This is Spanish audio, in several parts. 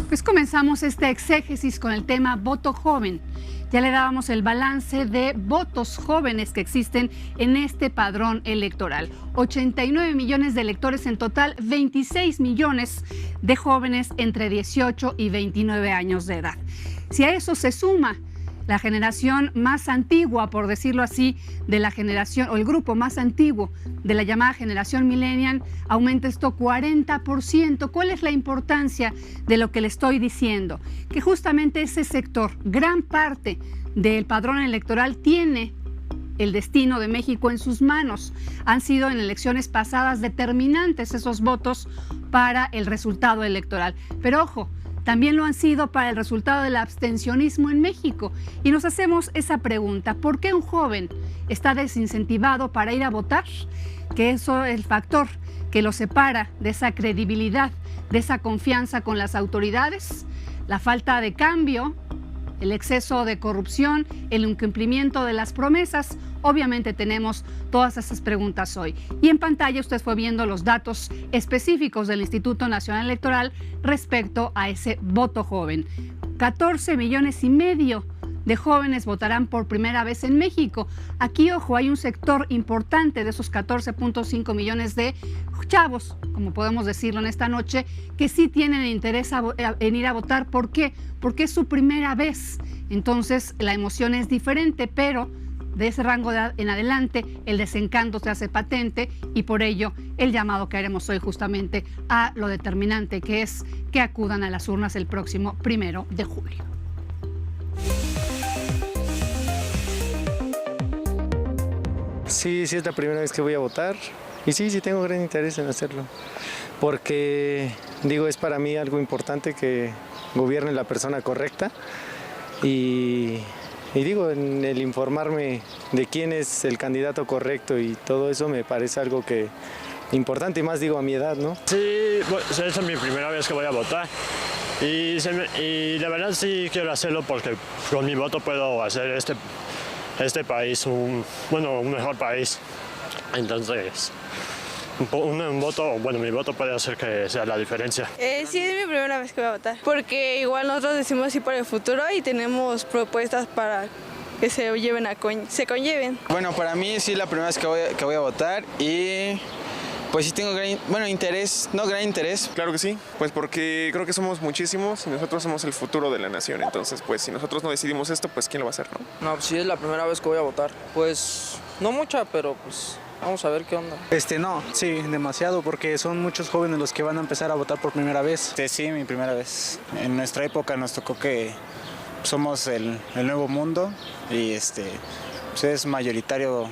Pues comenzamos esta exégesis con el tema voto joven. Ya le dábamos el balance de votos jóvenes que existen en este padrón electoral. 89 millones de electores en total, 26 millones de jóvenes entre 18 y 29 años de edad. Si a eso se suma la generación más antigua, por decirlo así, de la generación, o el grupo más antiguo de la llamada generación millennial, aumenta esto 40%. ¿Cuál es la importancia de lo que le estoy diciendo? Que justamente ese sector, gran parte del padrón electoral, tiene el destino de México en sus manos. Han sido en elecciones pasadas determinantes esos votos para el resultado electoral. Pero ojo, también lo han sido para el resultado del abstencionismo en México. Y nos hacemos esa pregunta: ¿por qué un joven está desincentivado para ir a votar? Que eso es el factor que lo separa de esa credibilidad, de esa confianza con las autoridades, la falta de cambio, el exceso de corrupción, el incumplimiento de las promesas. Obviamente tenemos todas esas preguntas hoy. Y en pantalla usted fue viendo los datos específicos del Instituto Nacional Electoral respecto a ese voto joven. 14 millones y medio de jóvenes votarán por primera vez en México. Aquí, ojo, hay un sector importante de esos 14.5 millones de chavos, como podemos decirlo en esta noche, que sí tienen interés en ir a votar. ¿Por qué? Porque es su primera vez. Entonces, la emoción es diferente, pero de ese rango de edad en adelante, el desencanto se hace patente, y por ello el llamado que haremos hoy justamente a lo determinante, que es que acudan a las urnas el próximo 1 de julio. Sí, es la primera vez que voy a votar y sí tengo gran interés en hacerlo, porque digo, es para mí algo importante que gobierne la persona correcta y digo, en el informarme de quién es el candidato correcto y todo eso me parece algo que importante, y más digo a mi edad, ¿no? Sí, esta es mi primera vez que voy a votar y la verdad sí quiero hacerlo porque con mi voto puedo hacer este país un mejor país. Entonces, mi voto puede hacer que sea la diferencia. Sí, es mi primera vez que voy a votar, porque igual nosotros decimos sí para el futuro y tenemos propuestas para que se conlleven. Bueno, para mí sí es la primera vez que voy a votar y pues sí tengo gran interés. Claro que sí, pues porque creo que somos muchísimos y nosotros somos el futuro de la nación. Entonces, pues si nosotros no decidimos esto, pues ¿quién lo va a hacer, no? No, pues sí es la primera vez que voy a votar. Pues no mucha, pero pues vamos a ver qué onda. No, sí, demasiado, porque son muchos jóvenes los que van a empezar a votar por primera vez. Sí, mi primera vez. En nuestra época nos tocó que somos el nuevo mundo y pues es mayoritario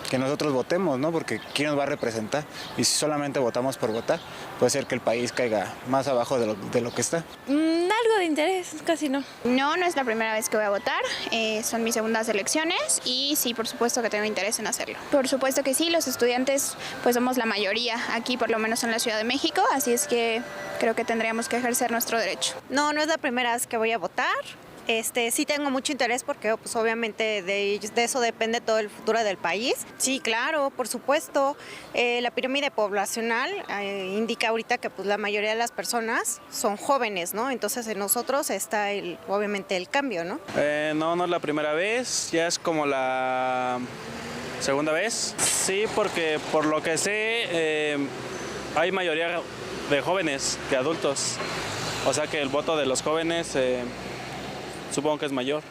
que nosotros votemos, ¿no? Porque ¿quién nos va a representar? Y si solamente votamos por votar, puede ser que el país caiga más abajo de lo que está. Algo de interés, casi no. No es la primera vez que voy a votar, son mis segundas elecciones y sí, por supuesto que tengo interés en hacerlo. Por supuesto que sí, los estudiantes pues somos la mayoría aquí, por lo menos en la Ciudad de México, así es que creo que tendríamos que ejercer nuestro derecho. No es la primera vez que voy a votar. Sí tengo mucho interés porque pues, obviamente de eso depende todo el futuro del país. Sí, claro, por supuesto. La pirámide poblacional indica ahorita que pues, la mayoría de las personas son jóvenes, ¿no? Entonces en nosotros está obviamente el cambio, ¿no? No es la primera vez, ya es como la segunda vez. Sí, porque por lo que sé hay mayoría de jóvenes que adultos. O sea que el voto de los jóvenes supongo que es mayor.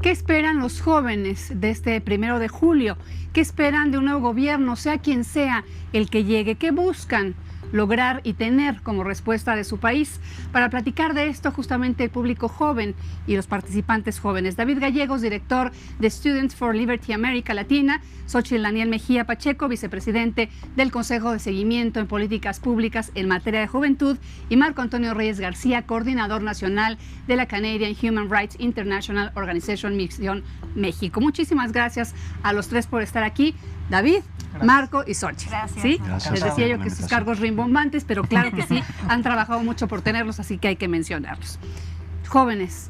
¿Qué esperan los jóvenes de este 1 de julio? ¿Qué esperan de un nuevo gobierno, sea quien sea el que llegue? ¿Qué buscan? lograr y tener como respuesta de su país. Para platicar de esto, justamente el público joven y los participantes jóvenes. David Gallegos, director de Students for Liberty América Latina, Xóchitl Daniel Mejía Pacheco, vicepresidente del Consejo de Seguimiento en Políticas Públicas en materia de juventud, y Marco Antonio Reyes García, coordinador nacional de la Canadian Human Rights International Organization Misión México. Muchísimas gracias a los tres por estar aquí. David, gracias. Marco y Xóchitl. Gracias. ¿Sí? Gracias. Les decía yo que sus cargos rimbombantes, pero claro que sí, han trabajado mucho por tenerlos, así que hay que mencionarlos. Jóvenes,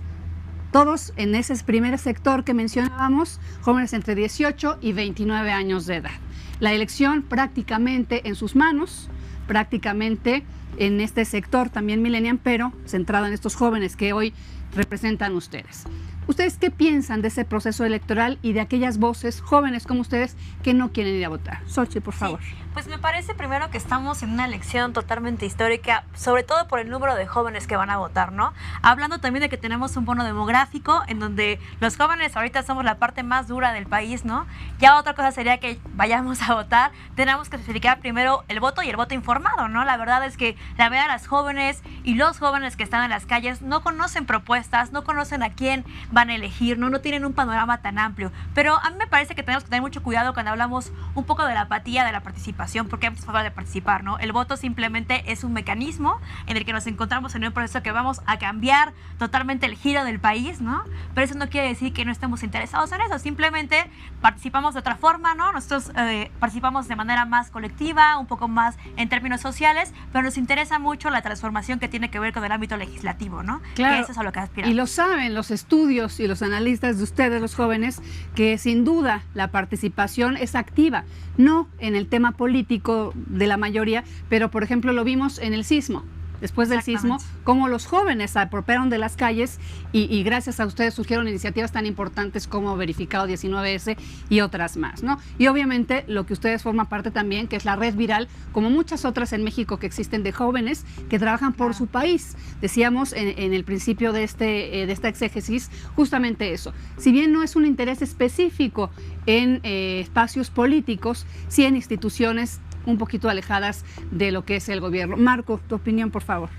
todos en ese primer sector que mencionábamos, jóvenes entre 18 y 29 años de edad. La elección prácticamente en sus manos, prácticamente en este sector también millennial, pero centrado en estos jóvenes que hoy representan ustedes. ¿Ustedes qué piensan de ese proceso electoral y de aquellas voces jóvenes como ustedes que no quieren ir a votar? Xóchitl, por favor. Sí, pues me parece primero que estamos en una elección totalmente histórica, sobre todo por el número de jóvenes que van a votar, ¿no? Hablando también de que tenemos un bono demográfico en donde los jóvenes ahorita somos la parte más dura del país, ¿no? Ya otra cosa sería que vayamos a votar, tenemos que especificar primero el voto y el voto informado, ¿no? La verdad es que la verdad las jóvenes y los jóvenes que están en las calles no conocen propuestas, no conocen a quién van a elegir, no tienen un panorama tan amplio. Pero a mí me parece que tenemos que tener mucho cuidado cuando hablamos un poco de la apatía de la participación, porque hay muchas formas de participar, ¿no? El voto simplemente es un mecanismo en el que nos encontramos en un proceso que vamos a cambiar totalmente el giro del país, ¿no? Pero eso no quiere decir que no estemos interesados en eso, simplemente participamos de otra forma, ¿no? Nosotros participamos de manera más colectiva, un poco más en términos sociales, pero nos interesa mucho la transformación que tiene que ver con el ámbito legislativo, ¿no? Claro. Que eso es a lo que aspiramos. Y lo saben los estudios y los analistas de ustedes, los jóvenes, que sin duda la participación es activa, no en el tema político de la mayoría, pero por ejemplo lo vimos en el sismo. Después del sismo, cómo los jóvenes se apropiaron de las calles y gracias a ustedes surgieron iniciativas tan importantes como Verificado 19S y otras más, ¿no? Y obviamente lo que ustedes forman parte también, que es la red viral, como muchas otras en México que existen de jóvenes que trabajan por su país. Decíamos en el principio de esta exégesis justamente eso. Si bien no es un interés específico en espacios políticos, sí en instituciones un poquito alejadas de lo que es el gobierno. Marco, tu opinión, por favor.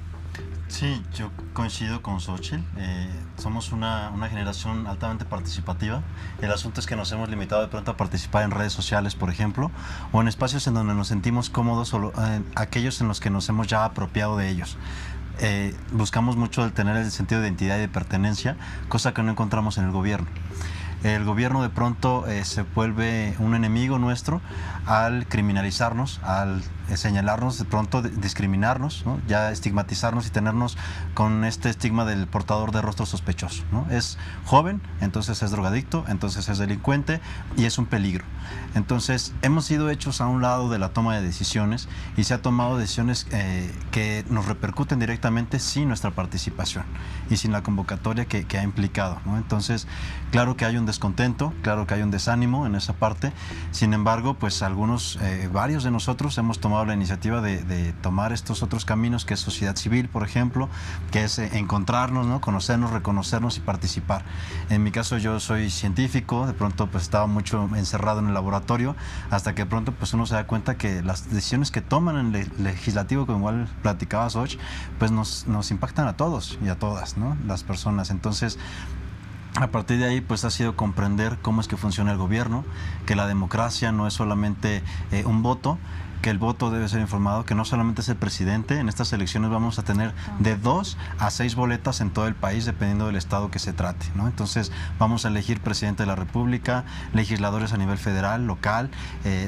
Sí, yo coincido con Xóchitl. Somos una generación altamente participativa. El asunto es que nos hemos limitado de pronto a participar en redes sociales, por ejemplo, o en espacios en donde nos sentimos cómodos, o aquellos en los que nos hemos ya apropiado de ellos. Buscamos mucho el tener el sentido de identidad y de pertenencia, cosa que no encontramos en el gobierno. El gobierno de pronto se vuelve un enemigo nuestro al criminalizarnos, al señalarnos, de pronto discriminarnos, ¿no? Ya estigmatizarnos y tenernos con este estigma del portador de rostro sospechoso, ¿no? Es joven, entonces es drogadicto, entonces es delincuente y es un peligro. Entonces hemos sido hechos a un lado de la toma de decisiones y se ha tomado decisiones que nos repercuten directamente sin nuestra participación y sin la convocatoria que ha implicado, ¿no? Entonces, claro que hay un descontento, claro que hay un desánimo en esa parte. Sin embargo, pues varios de nosotros hemos tomado la iniciativa de tomar estos otros caminos, que es sociedad civil, por ejemplo, que es encontrarnos, ¿no? Conocernos, reconocernos y participar. En mi caso, yo soy científico, de pronto pues estaba mucho encerrado en el laboratorio, hasta que de pronto pues uno se da cuenta que las decisiones que toman en el legislativo, como igual platicaba Xoch, pues nos impactan a todos y a todas, ¿no? Las personas. Entonces, a partir de ahí, pues ha sido comprender cómo es que funciona el gobierno, que la democracia no es solamente un voto, que el voto debe ser informado, que no solamente es el presidente. En estas elecciones vamos a tener de 2 a 6 boletas en todo el país, dependiendo del estado que se trate, ¿no? Entonces vamos a elegir presidente de la República, legisladores a nivel federal, local,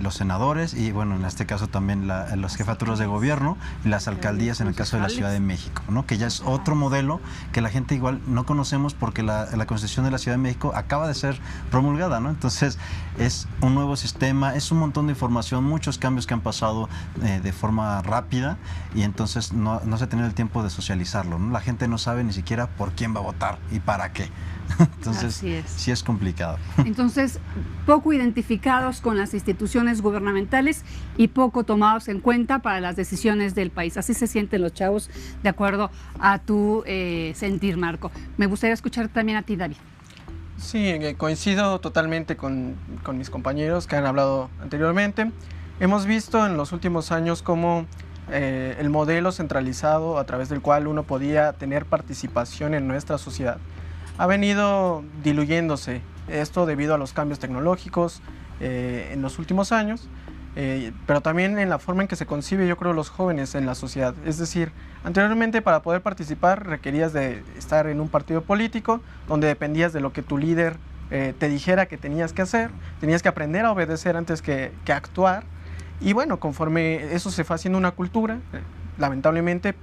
los senadores y, bueno, en este caso también las jefaturas de gobierno y las alcaldías en el caso de la Ciudad de México, ¿no? Que ya es otro modelo que la gente igual no conocemos porque la Constitución de la Ciudad de México acaba de ser promulgada, ¿no? Entonces es un nuevo sistema, es un montón de información, muchos cambios que han pasado de forma rápida y entonces no se ha tenido el tiempo de socializarlo, ¿no? La gente no sabe ni siquiera por quién va a votar y para qué. Entonces sí es complicado. Entonces, poco identificados con las instituciones gubernamentales y poco tomados en cuenta para las decisiones del país. Así se sienten los chavos, de acuerdo a tu sentir, Marco. Me gustaría escuchar también a ti, David. Sí, coincido totalmente con mis compañeros que han hablado anteriormente. Hemos visto en los últimos años cómo el modelo centralizado a través del cual uno podía tener participación en nuestra sociedad, ha venido diluyéndose. Esto debido a los cambios tecnológicos en los últimos años, pero también en la forma en que se concibe, yo creo, los jóvenes en la sociedad. Es decir, anteriormente para poder participar requerías de estar en un partido político donde dependías de lo que tu líder te dijera que tenías que hacer, tenías que aprender a obedecer antes que actuar. Y bueno, conforme eso se fue haciendo una cultura, lamentablemente,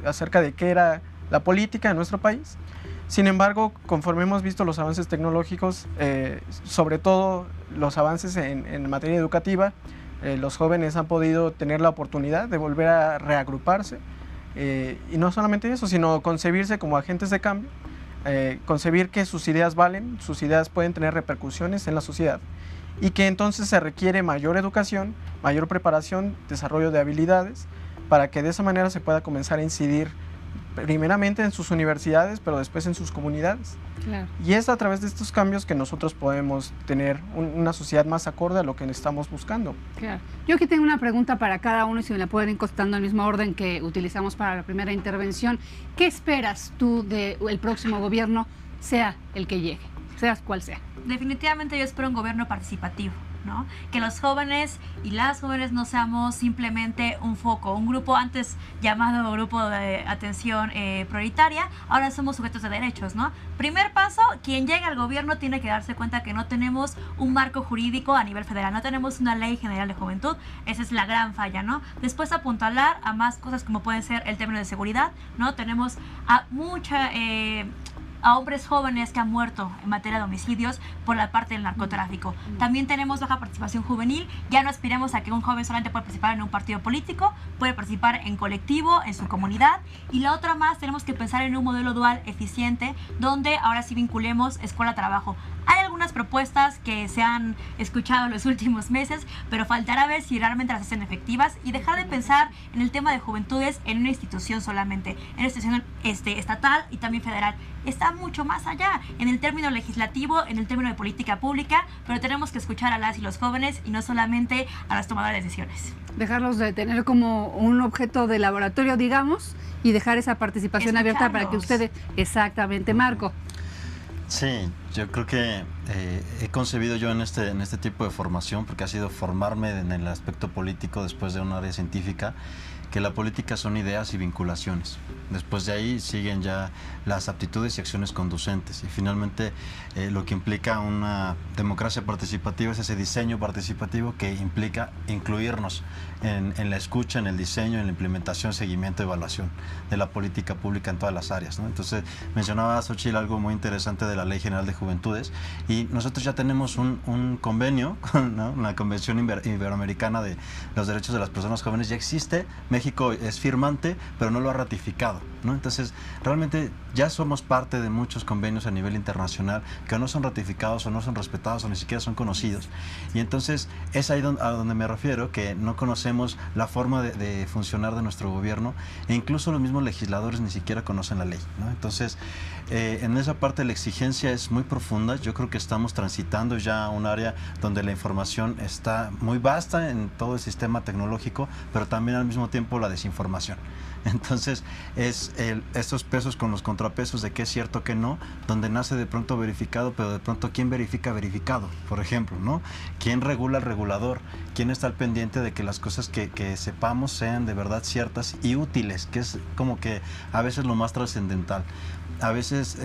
acerca de qué era la política en nuestro país. Sin embargo, conforme hemos visto los avances tecnológicos, sobre todo los avances en materia educativa, los jóvenes han podido tener la oportunidad de volver a reagruparse, y no solamente eso, sino concebirse como agentes de cambio, concebir que sus ideas valen, sus ideas pueden tener repercusiones en la sociedad, y que entonces se requiere mayor educación, mayor preparación, desarrollo de habilidades, para que de esa manera se pueda comenzar a incidir primeramente en sus universidades, pero después en sus comunidades. Claro. Y es a través de estos cambios que nosotros podemos tener una sociedad más acorde a lo que estamos buscando. Claro. Yo aquí tengo una pregunta para cada uno y si me la pueden ir contestando en el mismo orden que utilizamos para la primera intervención. ¿Qué esperas tú del próximo gobierno, sea el que llegue, sea cual sea? Definitivamente yo espero un gobierno participativo, ¿no? Que los jóvenes y las jóvenes no seamos simplemente un foco, un grupo antes llamado grupo de atención prioritaria, ahora somos sujetos de derechos, ¿no? Primer paso, quien llegue al gobierno tiene que darse cuenta que no tenemos un marco jurídico a nivel federal, no tenemos una ley general de juventud, esa es la gran falla, ¿no? Después apuntalar a más cosas como pueden ser el término de seguridad, ¿no? Tenemos a a hombres jóvenes que han muerto en materia de homicidios por la parte del narcotráfico. También tenemos baja participación juvenil, ya no aspiramos a que un joven solamente pueda participar en un partido político, puede participar en colectivo, en su comunidad, y la otra más, tenemos que pensar en un modelo dual eficiente, donde ahora sí vinculemos escuela-trabajo. Hay algunas propuestas que se han escuchado en los últimos meses, pero faltará ver si realmente las hacen efectivas y dejar de pensar en el tema de juventudes en una institución solamente, en una institución estatal y también federal. Está mucho más allá, en el término legislativo, en el término de política pública, pero tenemos que escuchar a las y los jóvenes y no solamente a las tomadoras de decisiones. Dejarlos de tener como un objeto de laboratorio, digamos, y dejar esa participación abierta para que ustedes... Exactamente, Marco. Sí, yo creo que he concebido yo en este tipo de formación, porque ha sido formarme en el aspecto político después de un área científica, que la política son ideas y vinculaciones. Después de ahí siguen ya las aptitudes y acciones conducentes. Y finalmente lo que implica una democracia participativa es ese diseño participativo que implica incluirnos en la escucha, en el diseño, en la implementación, seguimiento, evaluación de la política pública en todas las áreas, ¿no? Entonces mencionaba Xochitl algo muy interesante de la Ley General de Juventudes, y nosotros ya tenemos un convenio, ¿no? Una Convención Iberoamericana de los Derechos de las Personas Jóvenes. Ya existe, México es firmante, pero no lo ha ratificado, ¿no? Entonces realmente ya somos parte de muchos convenios a nivel internacional que no son ratificados o no son respetados o ni siquiera son conocidos. Y entonces es ahí a donde me refiero, que no conocemos la forma de funcionar de nuestro gobierno, e incluso los mismos legisladores ni siquiera conocen la ley, ¿no? Entonces en esa parte la exigencia es muy profunda. Yo creo que estamos transitando ya a un área donde la información está muy vasta en todo el sistema tecnológico, pero también al mismo tiempo la desinformación. Entonces es estos pesos con los contrapesos de qué es cierto, qué no, donde nace de pronto verificado, pero de pronto ¿quién verifica verificado? Por ejemplo, ¿no? ¿Quién regula al regulador? ¿Quién está al pendiente de que las cosas que sepamos sean de verdad ciertas y útiles? Que es como que a veces lo más trascendental. A veces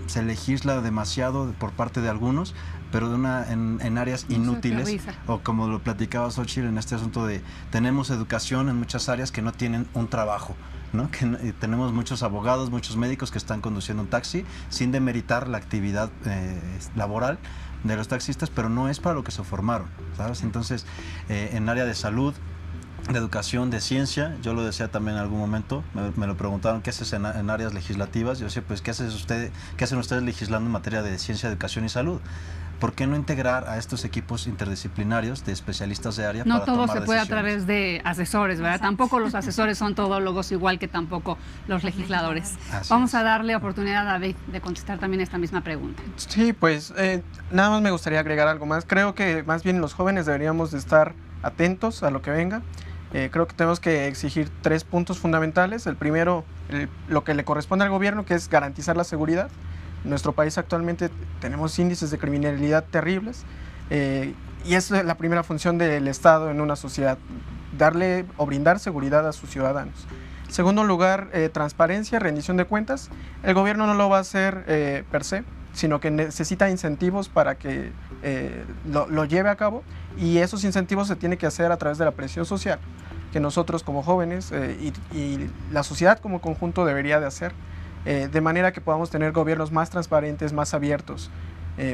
se legisla demasiado por parte de algunos, pero en áreas inútiles, o como lo platicaba Xochitl en este asunto de tenemos educación en muchas áreas que no tienen un trabajo, ¿no? Que tenemos muchos abogados, muchos médicos que están conduciendo un taxi sin demeritar la actividad laboral de los taxistas, pero no es para lo que se formaron, ¿sabes? Entonces, en área de salud, de educación, de ciencia, yo lo decía también en algún momento, me lo preguntaron, ¿qué haces en áreas legislativas? Yo decía, pues, ¿qué hacen ustedes legislando en materia de ciencia, educación y salud? ¿Por qué no integrar a estos equipos interdisciplinarios de especialistas de área no para tomar decisiones? No todo se puede a través de asesores, ¿verdad? Exacto. Tampoco los asesores son todólogos, igual que tampoco los legisladores. Vamos a darle oportunidad a David de contestar también esta misma pregunta. Sí, pues nada más me gustaría agregar algo más. Creo que más bien los jóvenes deberíamos de estar atentos a lo que venga. Creo que tenemos que exigir 3 puntos fundamentales. El primero, lo que le corresponde al gobierno, que es garantizar la seguridad. En nuestro país actualmente tenemos índices de criminalidad terribles y es la primera función del Estado en una sociedad, darle o brindar seguridad a sus ciudadanos. En segundo lugar, transparencia, rendición de cuentas. El gobierno no lo va a hacer per se, sino que necesita incentivos para que lo lleve a cabo, y esos incentivos se tienen que hacer a través de la presión social, que nosotros como jóvenes y la sociedad como conjunto debería de hacer, de manera que podamos tener gobiernos más transparentes, más abiertos,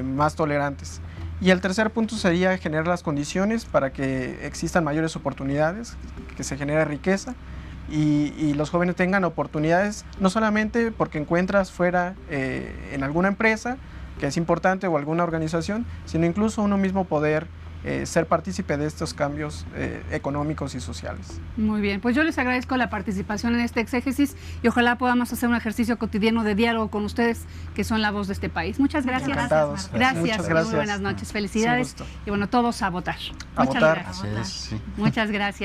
más tolerantes. Y el tercer punto sería generar las condiciones para que existan mayores oportunidades, que se genere riqueza y los jóvenes tengan oportunidades, no solamente porque encuentras fuera en alguna empresa, que es importante, o alguna organización, sino incluso uno mismo poder ser partícipe de estos cambios económicos y sociales. Muy bien, pues yo les agradezco la participación en este exégesis y ojalá podamos hacer un ejercicio cotidiano de diálogo con ustedes, que son la voz de este país. Muchas gracias. Encantados. Gracias. Muchas gracias. Muy buenas noches. Felicidades. Y bueno, todos a votar. A Muchas votar. gracias. Sí. Muchas gracias.